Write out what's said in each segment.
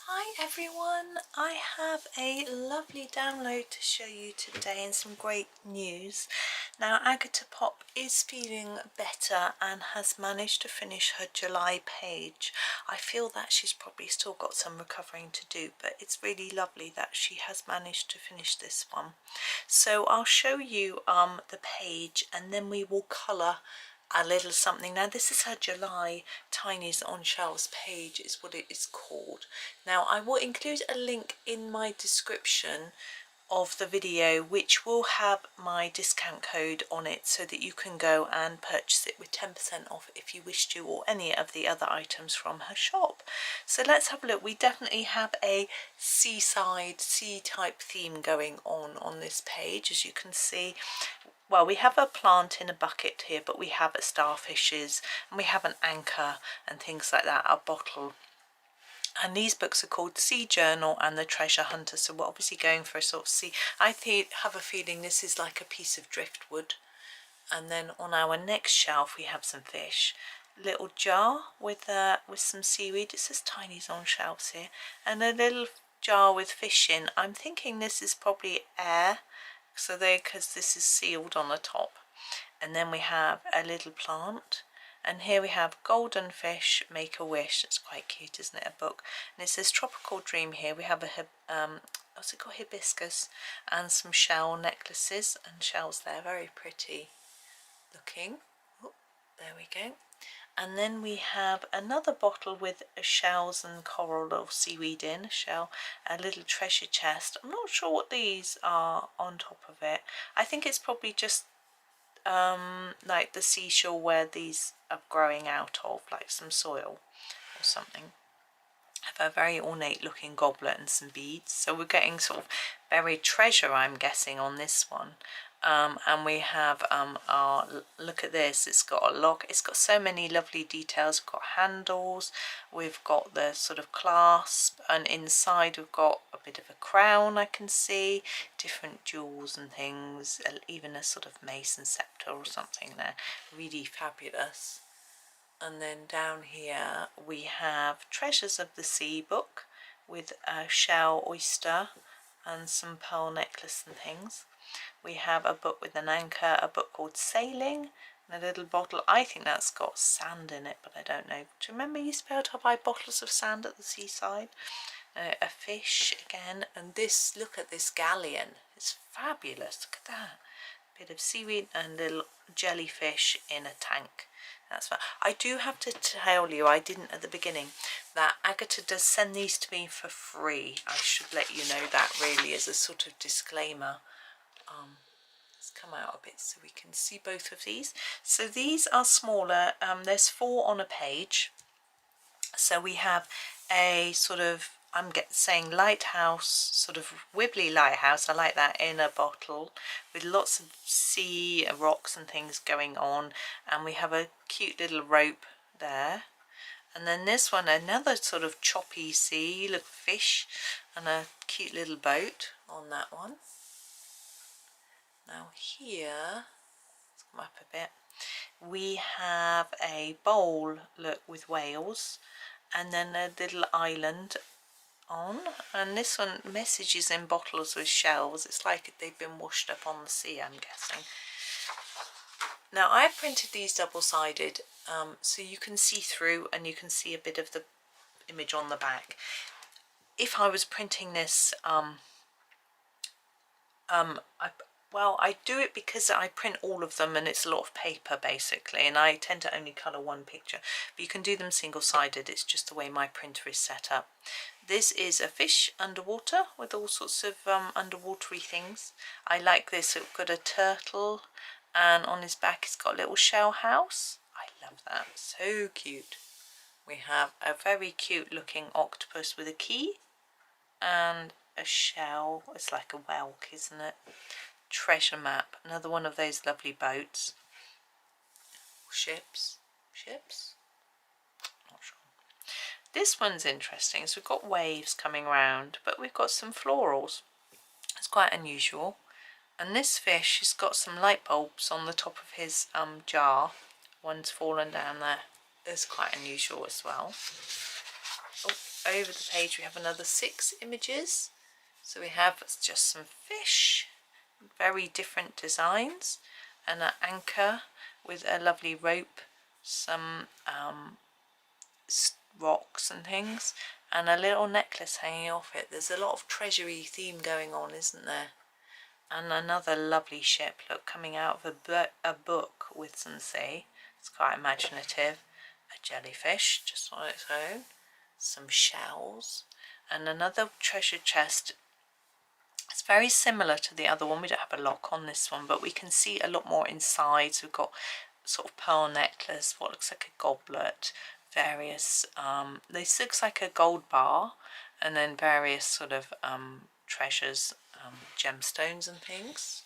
Hi everyone, I have a lovely download to show you today and some great news. Now Agotapop is feeling better and has managed to finish her July page. I feel that she's probably still got some recovering to do, but it's really lovely that she has managed to finish this one. So I'll show you the page and then we will colour a little something. Now this is her July Tinies on Shelves page is what it is called. Now I will include a link in my description of the video which will have my discount code on it so that you can go and purchase it with 10% off if you wish to, or any of the other items from her shop. So let's have a look. We definitely have a seaside, sea type theme going on this page, as you can see. Well, we have a plant in a bucket here, but we have starfishes and we have an anchor and things like that, a bottle. And these books are called Sea Journal and The Treasure Hunter. So we're obviously going for a sort of sea. I have a feeling this is like a piece of driftwood. And then on our next shelf we have some fish. Little jar with some seaweed. It says Tinies on Shelves here. And a little jar with fish in. I'm thinking this is probably air. So because this is sealed on the top. And then we have a little plant, and here we have Golden Fish Make a Wish. It's quite cute, isn't it? A book. And it says Tropical Dream here. We have what's it called, hibiscus, and some shell necklaces and shells there, very pretty looking. Oh, there we go. And then we have another bottle with shells and coral or seaweed in, a little treasure chest. I'm not sure what these are on top of it. I think it's probably just like the seashore where these are growing out of, like some soil or something. Have a very ornate looking goblet and some beads. So we're getting sort of buried treasure, I'm guessing, on this one. And we have our, look at this, it's got a lock, it's got so many lovely details. We've got handles, we've got the sort of clasp, and inside we've got a bit of a crown, I can see, different jewels and things, even a sort of mace and scepter or something there, really fabulous. And then down here we have Treasures of the Sea book with a shell, oyster and some pearl necklace and things. We have a book with an anchor, a book called Sailing, and a little bottle. I think that's got sand in it, but I don't know. Do you remember you used to be able to buy bottles of sand at the seaside? A fish again, and this, look at this galleon. It's fabulous. Look at that. Bit of seaweed and a little jellyfish in a tank. That's fine. I do have to tell you, I didn't at the beginning, that Agatha does send these to me for free. I should let you know that, really, as a sort of disclaimer. Let's come out a bit so we can see both of these. So these are smaller. There's 4 on a page. So we have a sort of, I'm saying lighthouse, sort of wibbly lighthouse, I like that, in a bottle with lots of sea rocks and things going on, and we have a cute little rope there. And then this one, another sort of choppy sea, look, fish, and a cute little boat on that one. Now here, let's come up a bit, we have a bowl, look, with whales, and then a little island on, and this one, messages in bottles with shells. It's like they've been washed up on the sea, I'm guessing. Now I printed these double-sided so you can see through and you can see a bit of the image on the back. If I was printing this I do it because I print all of them and it's a lot of paper basically, and I tend to only colour one picture, but you can do them single-sided. It's just the way my printer is set up. This is a fish underwater with all sorts of underwatery things. I like this. It's got a turtle, and on his back it's got a little shell house. I love that, so cute. We have a very cute looking octopus with a key and a shell. It's like a whelk, isn't it? Treasure map, another one of those lovely boats. Ships? Not sure. This one's interesting. So we've got waves coming around, but we've got some florals. It's quite unusual. And this fish has got some light bulbs on the top of his jar. One's fallen down there. It's quite unusual as well. over the page we have another 6 images. So we have just some fish, very different designs, and an anchor with a lovely rope, some rocks and things, and a little necklace hanging off it. There's a lot of treasury theme going on, isn't there? And another lovely ship, look, coming out of a book with some sea. It's quite imaginative. A jellyfish just on its own, some shells, and another treasure chest. It's very similar to the other one. We don't have a lock on this one, but we can see a lot more inside. So we've got sort of pearl necklace, what looks like a goblet, various this looks like a gold bar, and then various sort of treasures, gemstones and things.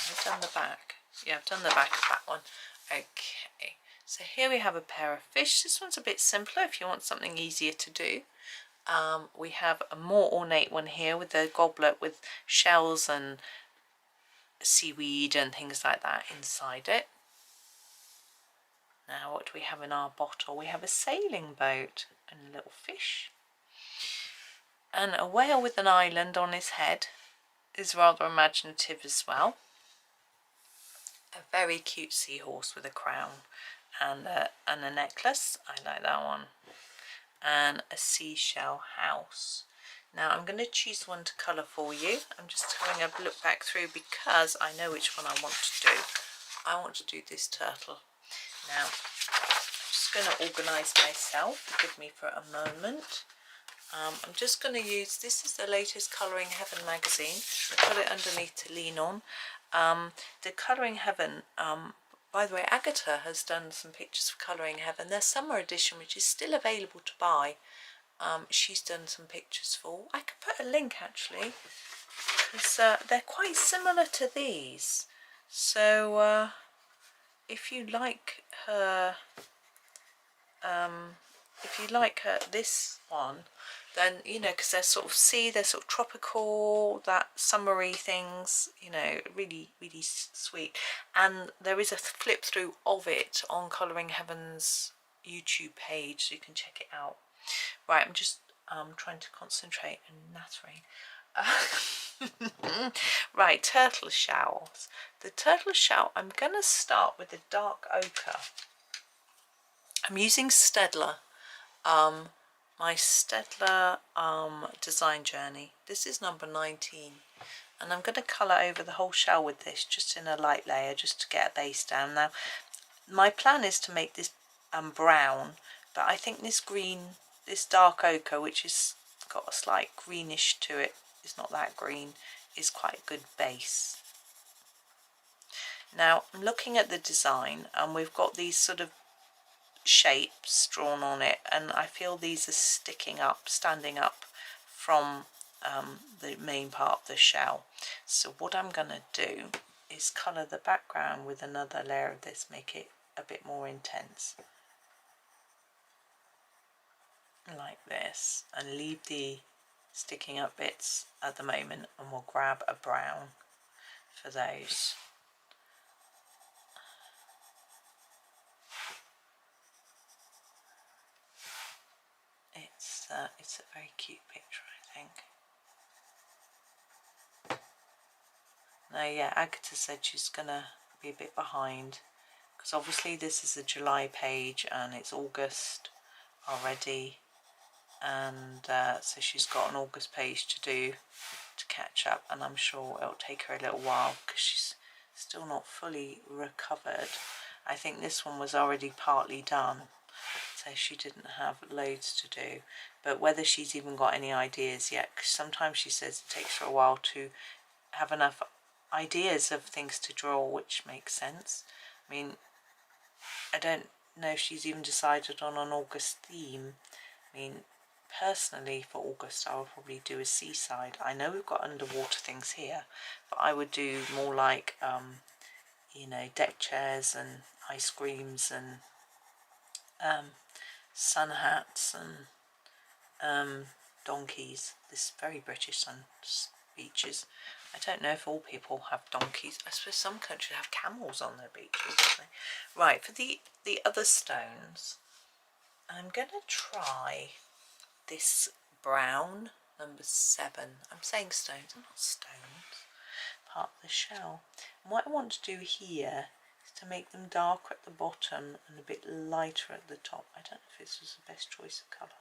I've done the back. Yeah, I've done the back of that one. Okay, so here we have a pair of fish. This one's a bit simpler if you want something easier to do. We have a more ornate one here with a goblet with shells and seaweed and things like that inside it. Now what do we have in our bottle? We have a sailing boat and a little fish. And a whale with an island on his head is rather imaginative as well. A very cute seahorse with a crown and a necklace. I like that one. And a seashell house. Now I'm going to choose one to colour for you. I'm just having a look back through because I know which one I want to do. I want to do this turtle. Now I'm just going to organise myself. Forgive me for a moment. I'm just going to use, this is the latest Colouring Heaven magazine. I put it underneath to lean on. The Colouring Heaven, by the way, Agatha has done some pictures for Colouring Heaven. Their summer edition, which is still available to buy, she's done some pictures for. I could put a link actually, because they're quite similar to these. So if you like her, this one, then, you know, because they're sort of they're sort of tropical, that summery things, you know, really, really sweet. And there is a flip through of it on Colouring Heaven's YouTube page, so you can check it out. Right, I'm just trying to concentrate and nattering. Right, turtle shells. The turtle shell, I'm going to start with the dark ochre. I'm using Staedtler. My Staedtler design journey. This is number 19, and I'm going to colour over the whole shell with this, just in a light layer, just to get a base down. Now my plan is to make this brown, but I think this green, this dark ochre, which has got a slight greenish to it, it's not that green, is quite a good base. Now I'm looking at the design, and we've got these sort of shapes drawn on it, and I feel these are standing up from the main part of the shell. So what I'm going to do is colour the background with another layer of this, make it a bit more intense, like this, and leave the sticking up bits at the moment, and we'll grab a brown for those. It's a very cute picture, I think. Now, yeah, Agatha said she's gonna be a bit behind, because obviously this is a July page and it's August already, and so she's got an August page to do to catch up, and I'm sure it'll take her a little while because she's still not fully recovered. I think this one was already partly done, so she didn't have loads to do. But whether she's even got any ideas yet, because sometimes she says it takes her a while to have enough ideas of things to draw, which makes sense. I mean, I don't know if she's even decided on an August theme. I mean, personally for August I would probably do a seaside. I know we've got underwater things here, but I would do more like you know, deck chairs and ice creams and sun hats and donkeys. This very British sun beaches. I don't know if all people have donkeys. I suppose some countries have camels on their beaches, don't they? Right, for the other stones, I'm going to try this brown number 7. I'm saying stones, I'm not stones. Part of the shell. And what I want to do here is to make them darker at the bottom and a bit lighter at the top. I don't know if this was the best choice of colour.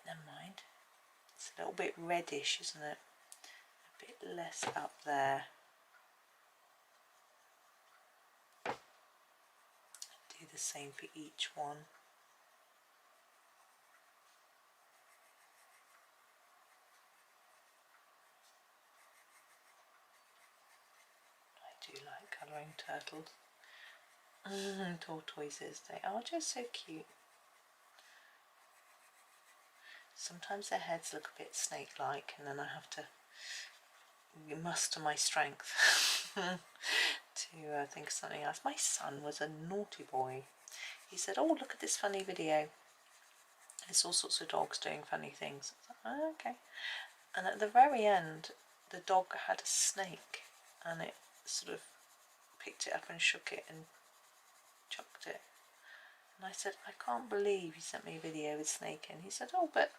Never mind. It's a little bit reddish, isn't it? A bit less up there. Do the same for each one. I do like colouring turtles. Tortoises, they are just so cute. Sometimes their heads look a bit snake-like, and then I have to muster my strength to think of something else. My son was a naughty boy. He said, "Oh, look at this funny video. There's all sorts of dogs doing funny things." I was like, "Oh, okay." And at the very end, the dog had a snake, and it sort of picked it up and shook it and chucked it. And I said, "I can't believe you sent me a video with snake in." He said, "Oh, but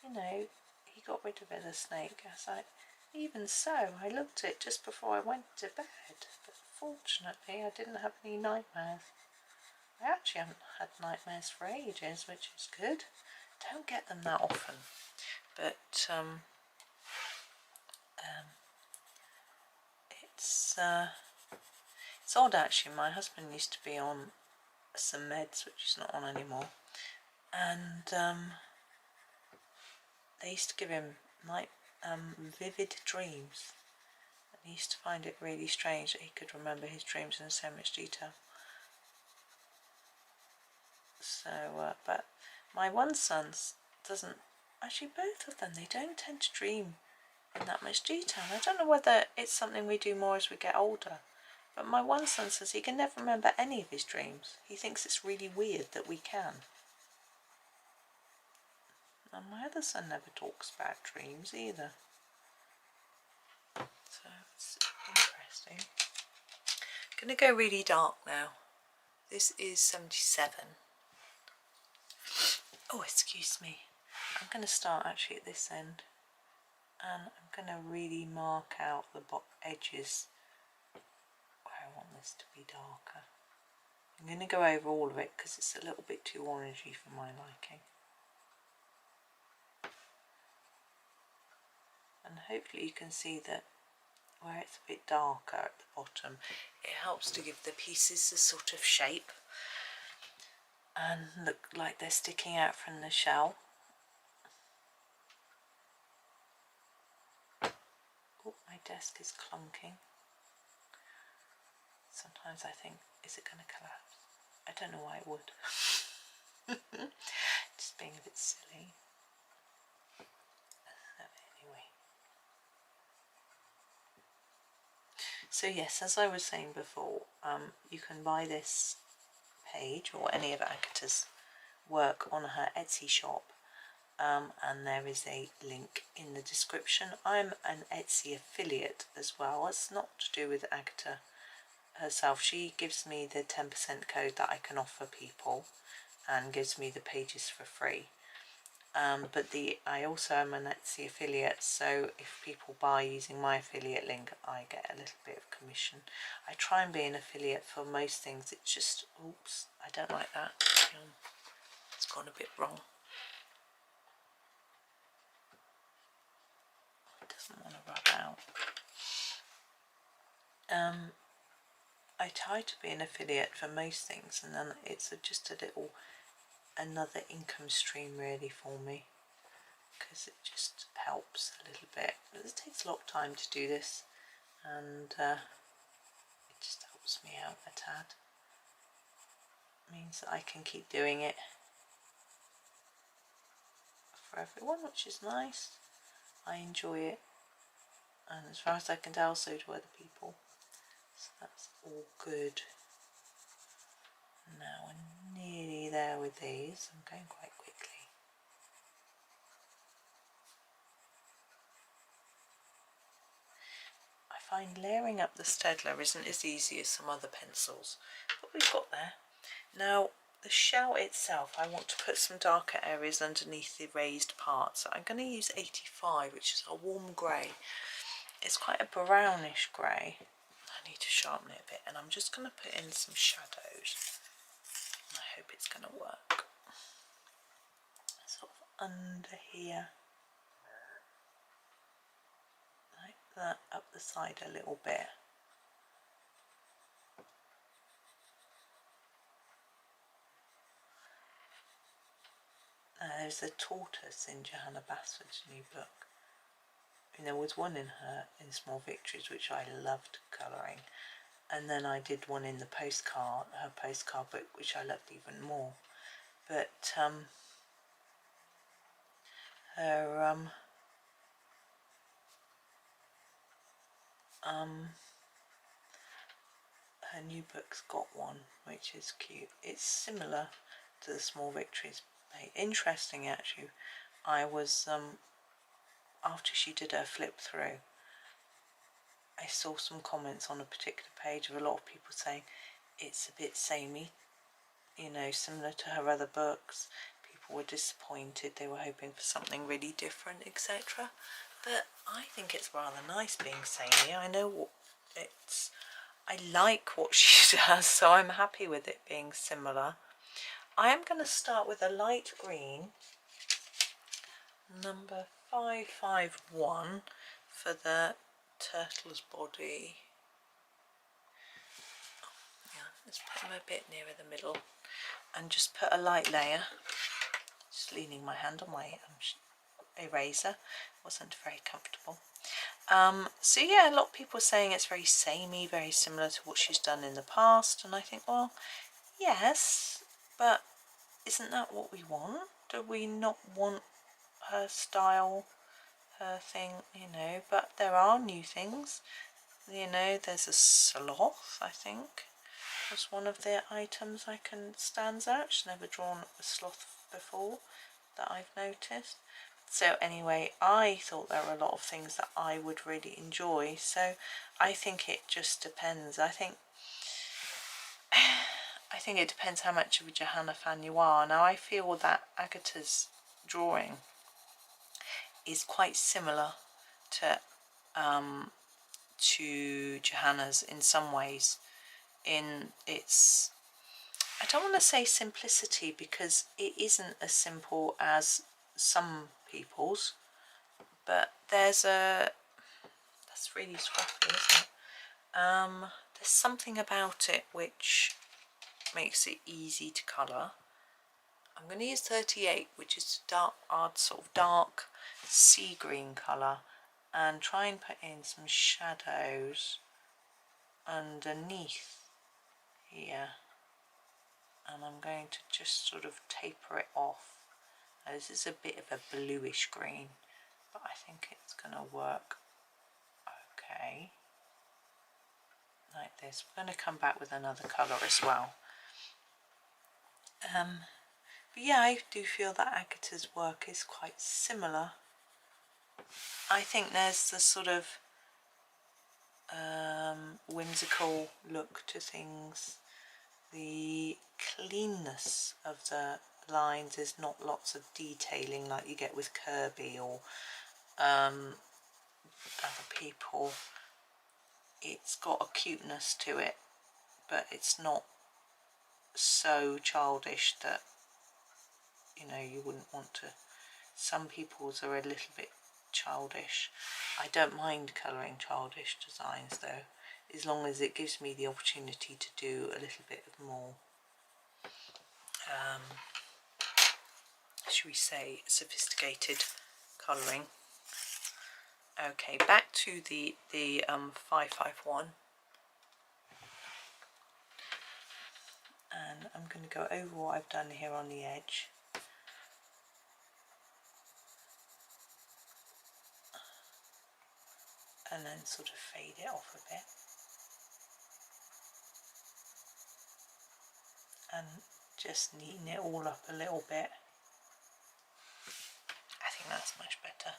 you know, he got rid of it, the snake." I was like, "Even so, I looked at it just before I went to bed, but fortunately I didn't have any nightmares." I actually haven't had nightmares for ages, which is good. Don't get them that often, but it's odd actually. My husband used to be on some meds, which he's not on anymore, and they used to give him like vivid dreams, and he used to find it really strange that he could remember his dreams in so much detail. So, but my one son doesn't, actually both of them, they don't tend to dream in that much detail. I don't know whether it's something we do more as we get older, but my one son says he can never remember any of his dreams. He thinks it's really weird that we can. And my other son never talks about dreams either. So it's interesting. I'm going to go really dark now. This is 77. Oh, excuse me. I'm going to start actually at this end, and I'm going to really mark out the edges where I want this to be darker. I'm going to go over all of it because it's a little bit too orangey for my liking. And hopefully you can see that where it's a bit darker at the bottom, it helps to give the pieces a sort of shape and look like they're sticking out from the shell. Oh, my desk is clunking. Sometimes I think, is it going to collapse? I don't know why it would. Just being a bit silly. Anyway. So yes, as I was saying before, you can buy this page or any of Agata's work on her Etsy shop, and there is a link in the description. I'm an Etsy affiliate as well. It's not to do with Agata herself. She gives me the 10% code that I can offer people and gives me the pages for free. But I also am an Etsy affiliate, so if people buy using my affiliate link, I get a little bit of commission. I try and be an affiliate for most things. It's just, oops, I don't like that. It's gone a bit wrong. It doesn't want to rub out. I try to be an affiliate for most things, and then it's just a little another income stream really for me, because it just helps a little bit. It takes a lot of time to do this, and it just helps me out a tad. It means that I can keep doing it for everyone, which is nice. I enjoy it, and as far as I can tell, so do other people. So that's all good. Now we're nearly there with these. I'm going quite quickly. I find layering up the Staedtler isn't as easy as some other pencils, but we've got there. Now the shell itself, I want to put some darker areas underneath the raised part. So I'm going to use 85, which is a warm grey. It's quite a brownish grey. I need to sharpen it a bit, and I'm just going to put in some shadows. I hope it's going to work. Sort of under here, like that, up the side a little bit. There's a tortoise in Johanna Basford's new book. And there was one in Small Victories which I loved colouring, and then I did one in her postcard book, which I loved even more. But her new book's got one which is cute. It's similar to the Small Victories. Interesting actually. I was after she did her flip through, I saw some comments on a particular page of a lot of people saying it's a bit samey, you know, similar to her other books. People were disappointed, they were hoping for something really different, etc. But I think it's rather nice being samey. I know what I like what she does, so I'm happy with it being similar. I am going to start with a light green, number 551, for the turtle's body. Yeah, let's put them a bit nearer the middle and just put a light layer. Just leaning my hand on my eraser, wasn't very comfortable. So yeah, a lot of people are saying it's very samey, very similar to what she's done in the past, and I think, well, yes, but isn't that what we want? Do we not want her style, her thing, you know? But there are new things, you know. There's a sloth, I think, was one of the items stands out. She's never drawn a sloth before that I've noticed. So anyway, I thought there were a lot of things that I would really enjoy, so I think it just depends. I think it depends how much of a Johanna fan you are. Now I feel that Agata's drawing is quite similar to Johanna's in some ways, in its, I don't want to say simplicity, because it isn't as simple as some people's, but that's really scruffy, isn't it? There's something about it which makes it easy to colour. I'm going to use 38, which is sort of dark sea green colour, and try and put in some shadows underneath here. And I'm going to just sort of taper it off. Now, this is a bit of a bluish green, but I think it's going to work okay. Like this. We're going to come back with another colour as well. But yeah, I do feel that Agata's work is quite similar. I think there's the sort of whimsical look to things. The cleanness of the lines is not lots of detailing like you get with Kirby or other people. It's got a cuteness to it, but it's not so childish that, you know, you wouldn't want to. Some people's are a little bit childish. I don't mind colouring childish designs though, as long as it gives me the opportunity to do a little bit more, should we say, sophisticated colouring. Okay, back to the 551, and I'm going to go over what I've done here on the edge. And then sort of fade it off a bit. And just neaten it all up a little bit. I think that's much better.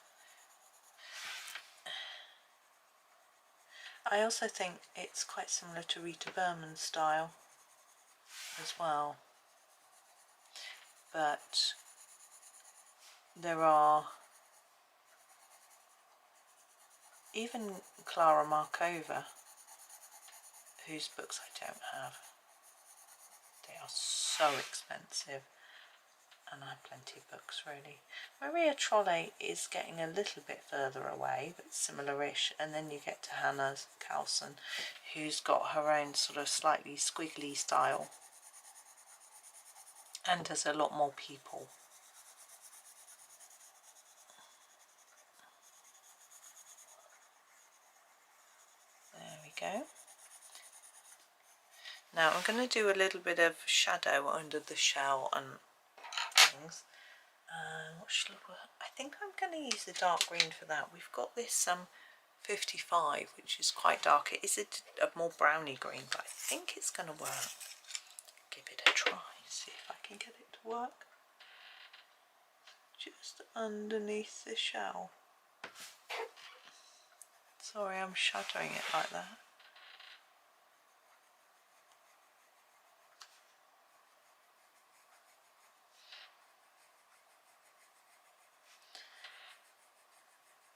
I also think it's quite similar to Rita Berman's style as well. but there are even Clara Markova, whose books I don't have. They are so expensive, and I have plenty of books really. Maria Trolle is getting a little bit further away, but similar-ish, and then you get to Hannah Carlson, who's got her own sort of slightly squiggly style and does a lot more people. There we go. Now I'm going to do a little bit of shadow under the shell and things. What shall I work? I think I'm going to use the dark green for that. We've got this 55, which is quite dark. It is a more browny green, but I think it's going to work. Give it a try, see if I can get it to work. Just underneath the shell. Sorry, I'm shadowing it like that.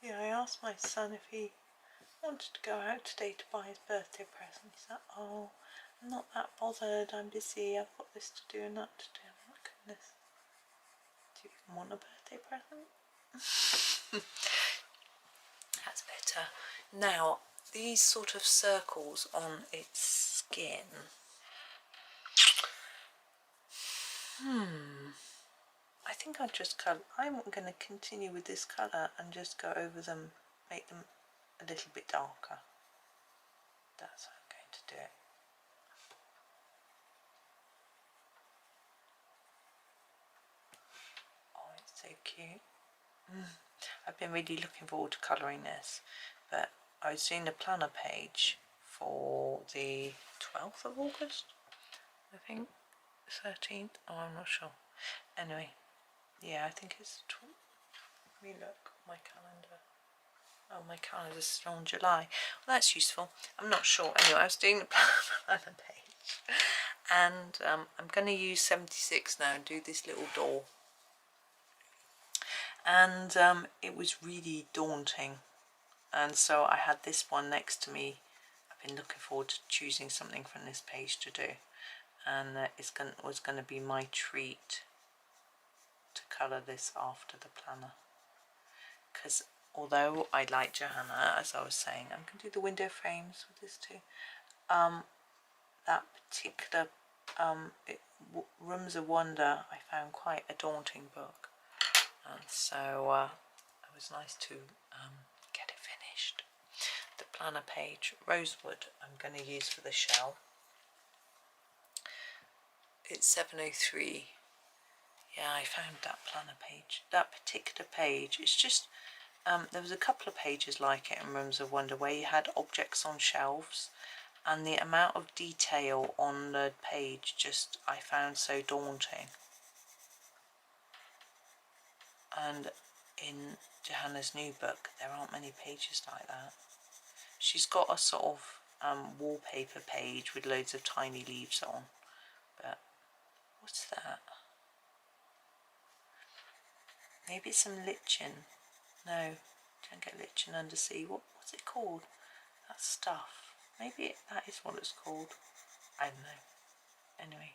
Yeah, I asked my son if he wanted to go out today to buy his birthday present. He said, "Oh, I'm not that bothered, I'm busy, I've got this to do and that to do." Oh my goodness. Do you even want a birthday present? That's better. Now, these sort of circles on its skin. I think I'll just colour. I'm going to continue with this colour and just go over them, make them a little bit darker. That's how I'm going to do it. Oh, it's so cute. I've been really looking forward to colouring this, but I was doing the planner page for the 12th of August, I think, 13th, oh I'm not sure. Anyway, yeah, I think it's let me look at my calendar. Oh, my calendar's still in July. Well, that's useful. I'm not sure. Anyway, I was doing the planner page, and I'm going to use 76 now and do this little door. And it was really daunting, and so I had this one next to me. I've been looking forward to choosing something from this page to do, and was going to be my treat to colour this after the planner, because although I like Johanna, as I was saying, I'm going to do the window frames with this too. That particular Rooms of Wonder I found quite a daunting book, and so it was nice to get it finished. The planner page, Rosewood, I'm going to use for the shell. It's 703. Yeah, I found that planner page, that particular page. It's just there was a couple of pages like it in Rooms of Wonder where you had objects on shelves, and the amount of detail on the page just I found so daunting. And in Johanna's new book there aren't many pages like that. She's got a sort of wallpaper page with loads of tiny leaves on, but what's that? Maybe it's some lichen. No, don't get lichen undersea. What's it called? That stuff. Maybe that is what it's called. I don't know. Anyway,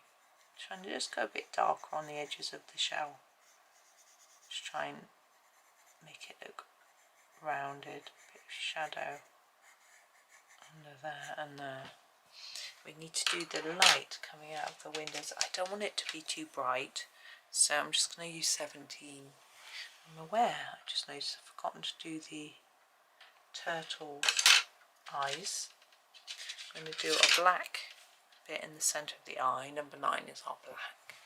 trying to just go a bit darker on the edges of the shell. Just try and make it look rounded. A bit of shadow under there and there. We need to do the light coming out of the windows. I don't want it to be too bright, so I'm just going to use 17. I'm aware, I just noticed I've forgotten to do the turtle eyes. I'm going to do a black bit in the centre of the eye. Number 9 is our black.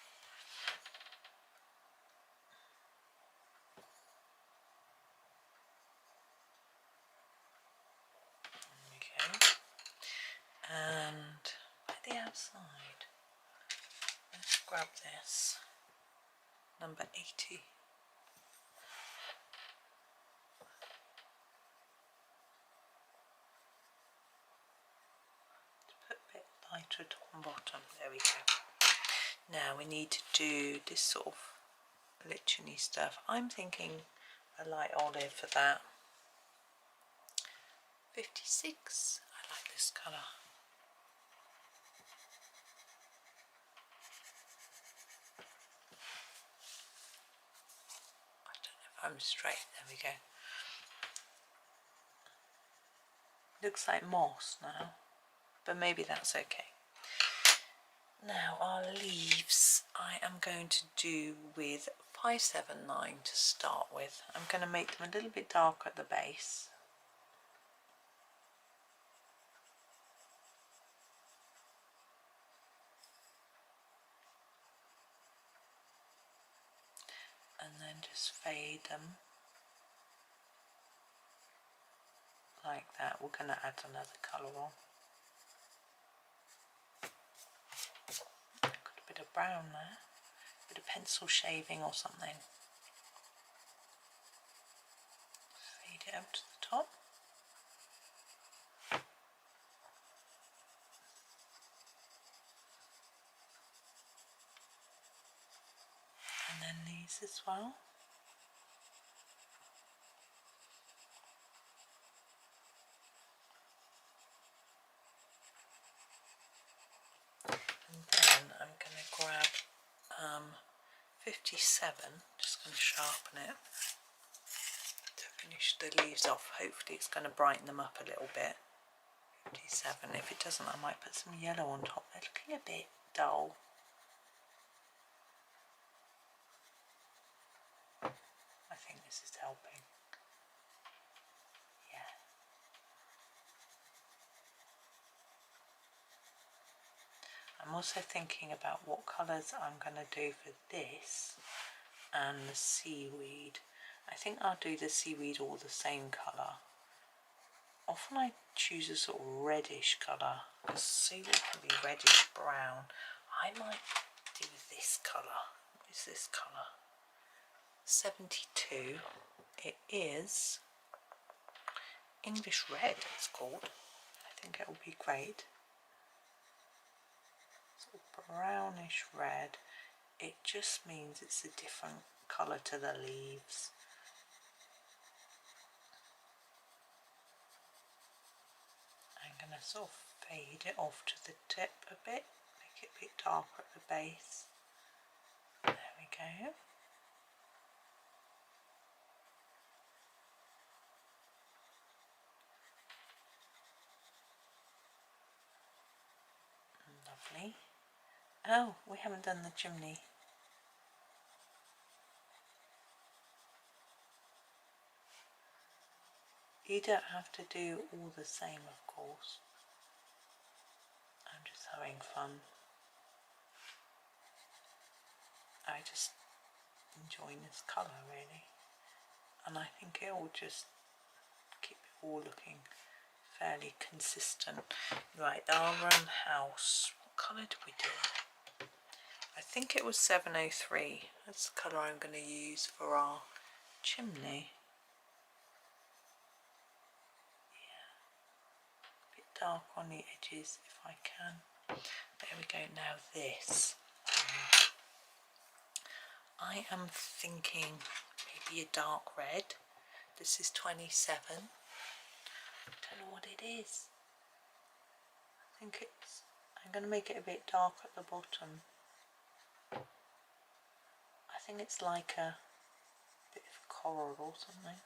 There we go. And by the outside, let's grab this. Number 80. Lighter top and bottom. There we go. Now we need to do this sort of lichen-y stuff. I'm thinking a light olive for that. 56. I like this colour. I don't know if I'm straight. There we go. Looks like moss now, but maybe that's okay. Now our leaves I am going to do with 579 to start with. I'm going to make them a little bit darker at the base. And then just fade them like that. We're going to add another colour on. Got a bit of brown there, a bit of pencil shaving or something. Fade it up to the top. And then these as well. And then I'm going to grab 57, just going to sharpen it to finish the leaves off. Hopefully it's going to brighten them up a little bit. 57, if it doesn't I might put some yellow on top. They're looking a bit dull. I think this is helping. Yeah. I'm also thinking about what colours I'm going to do for this and the seaweed. I think I'll do the seaweed all the same colour. Often I choose a sort of reddish colour, because seaweed can be reddish brown. I might do this colour. What is this colour? 72. It is English red, it's called. I think it will be great. Sort of brownish red. It just means it's a different colour to the leaves. I'm going to sort of fade it off to the tip a bit, make it a bit darker at the base. There we go. Lovely. Oh, we haven't done the chimney. You don't have to do all the same, of course. I'm just having fun. I just enjoying this colour really, and I think it will just keep it all looking fairly consistent. Right, our house. What colour did we do? I think it was 703. That's the colour I'm going to use for our chimney. Dark on the edges if I can. There we go. Now this. I am thinking maybe a dark red. This is 27. I don't know what it is. I think it's, I'm going to make it a bit dark at the bottom. I think it's like a bit of coral or something.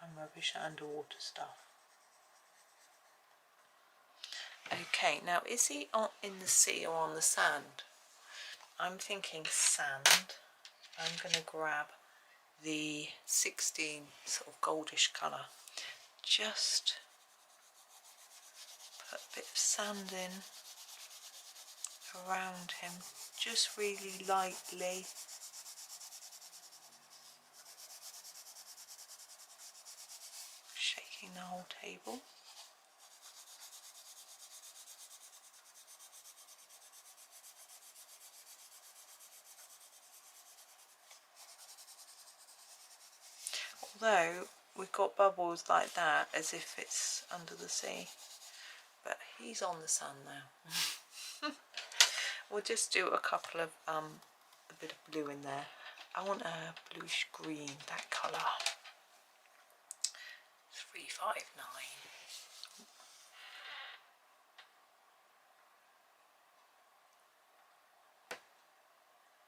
I'm rubbish at underwater stuff. Okay, now is he in the sea or on the sand? I'm thinking sand. I'm going to grab the 16 sort of goldish colour. Just put a bit of sand in around him, just really lightly. The whole table. Although we've got bubbles like that as if it's under the sea, but he's on the sun now. We'll just do a couple of a bit of blue in there. I want a bluish green, that colour. 359.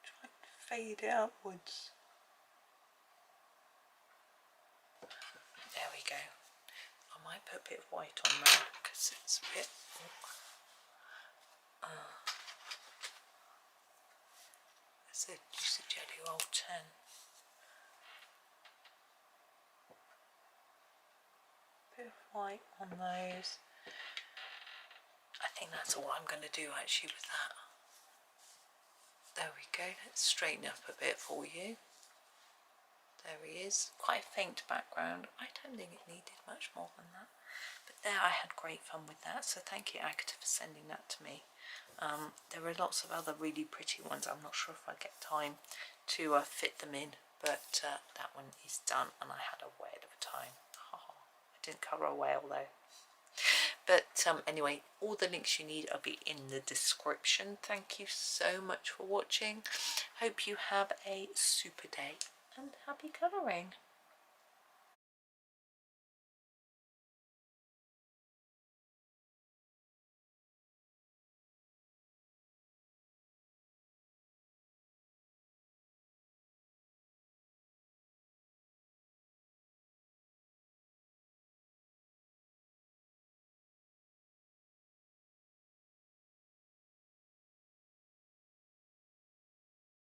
Try and fade it upwards. There we go. I might put a bit of white on that because it's a bit. It's a juicy jelly roll 10. Bit of white on those. I think that's all I'm going to do actually with that. There we go. Let's straighten up a bit for you. There he is. Quite a faint background. I don't think it needed much more than that. But there, I had great fun with that. So thank you, Agata, for sending that to me. There are lots of other really pretty ones. I'm not sure if I get time to fit them in. But that one is done, and I had a whale of a time. Oh, I didn't cover a whale though. But anyway, all the links you need will be in the description. Thank you so much for watching. Hope you have a super day and happy colouring.